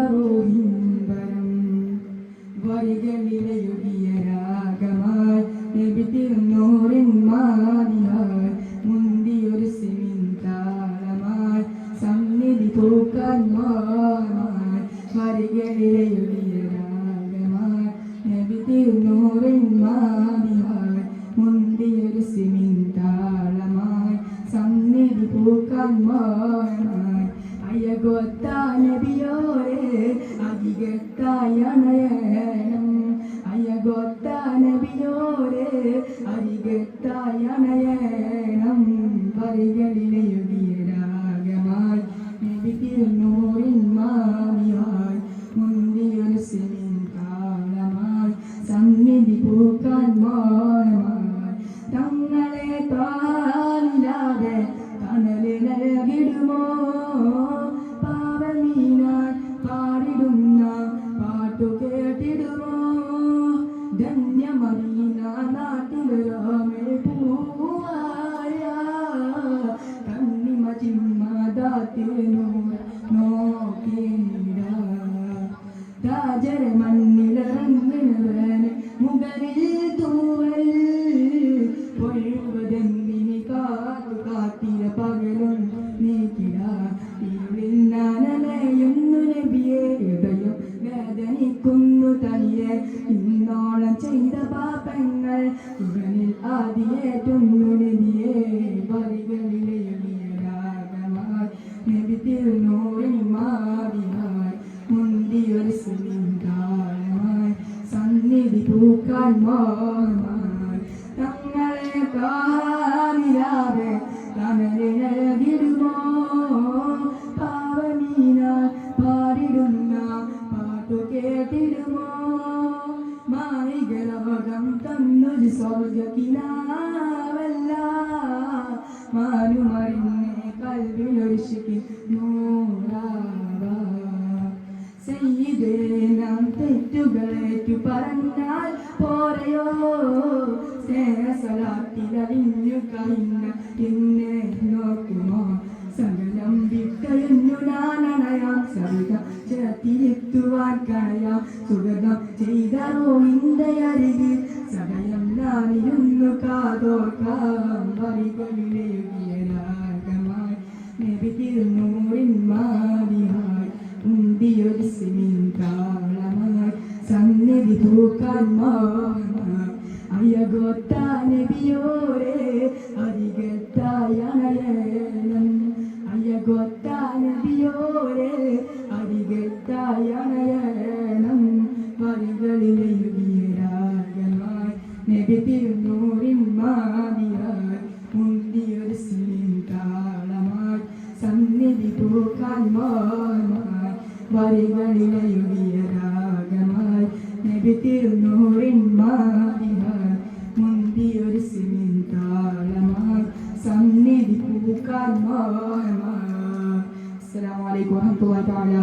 റൂഹിമ്പരം വരികളിലെഴുതിയ രാഗമായി നബി തിരുനൂറിൻ മാനിയായി മുന്തിയൊരു സിമിൻ താളമായി സന്നിധി പൂക്കാൻ മാമായി വരികളിലെഴുതിയ രാഗമായി നബി തിരുനൂറിൻ മാനിയായി മുന്തിയൊരു സിമിൻ താളമായി സന്നിധി പൂക്കാൻ മാമായി അയ്യഗോത്ത നബിയോരെ അരികത്തായി അണയണം അയ്യഗോത്ത നബിയോരെ അരികത്തായി അണയണം വരികളിലെഴുതിയ രാഗമായി നബി തിരുനൂറിൻ മാനിയായി മുന്തിയൊരു സിമിൻ താളമായി സന്നിധി പൂക്കാൻ മാമായി തങ്ങളെ താനില്ലാതെ തണല് നൽകിടുമോ പാവമീനാൻ പാടിടുന്ന പാട്ടു കേട്ടിടുമോ ധന്യമദീന നാട്ടിലൊരാമേ പൂവായ കണ്ണിമ ചിമ്മദാത്തിൽ നോക്കിയിട രാജര മണ്ണിലിറങ്ങുന്നവന് മുകളിൽ തൂവൽ പൊഴുവതെന്നിനി കാത്തു കാട്ടിയ പകലും നീക്കിട ഇരുളിൽ ഞാനലയുന്നു നബിയെ ഹൃദയം വേദനിക്കുന്നു തനിയെ ഇന്നോളം ചെയ്ത പാപങ്ങൾ ഇവനിൽ ആദിയേറ്റുന്നു നബിയെ വരികളിലെഴുതിയ രാഗമായി നബി തിരുനൂറിൻ മാറിയായി മുന്തിയൊരു സിമിൻ താളമായി സന്നിധി പൂക്കാൻ മാമായി തങ്ങളെ കാലിലാതെ തണല് നൽകിടുമോ പാവമീനാൻ പാടിടുന്ന പാട്ടു കേട്ടിടുമോ മായികളവകം തന്നൊരു സ്വർഗക്കിനാവല്ല മാനുമറിഞ്ഞെ കൽവിലൊഴിച്ചിട്ട് നൂറാവാ സയ്യിദേ നാം തെറ്റുകളേറ്റു പറഞ്ഞാൽ പോരയോ സ്നേഹസലാത്തിലറിഞ്ഞു കഴിഞ്ഞ എന്നെ നോക്കുമോ സകലം വിട്ടയഞ്ഞു ഞാനണയാം സവിധം ചേർത്തിരുത്തുവാൻ കണയാം സുഗതം ചെയ്ത റോഹിന്റെ അരികിൽ സദയം ഞാനിരുന്നു കാതോർക്കാം വരികളിലെഴുതിയ രാഗമായി നബി തിരുനൂറിൻ മാറിയായി മുന്തിയൊരു സിമിൻ താളമായി സന്നിധി പൂക്കാൻ മാമായി അയ്യഗോത്ത നബിയോരെ അരികത്തായി അണയണം അയ്യഗോത്ത നബിയോരെ അരികത്തായി അണയണം വരികളിലെഴുതിയ രാഗമായി നബി തിരുനൂറിൻ മാറിയായി മുന്തിയൊരു സിമിൻ താളമായി സന്നിധി പൂക്കാൻ മാമായി വരികളിലെഴുതിയ രാഗമായി നബി തിരുനൂറിൻ മാറിയായി മുന്തിയൊരു സിമിൻ താളമായി സന്നിധി പൂക്കാൻ മാമായി. അസ്സലാമു അലൈക്കും വറഹ്മത്തുള്ളാഹി തആല.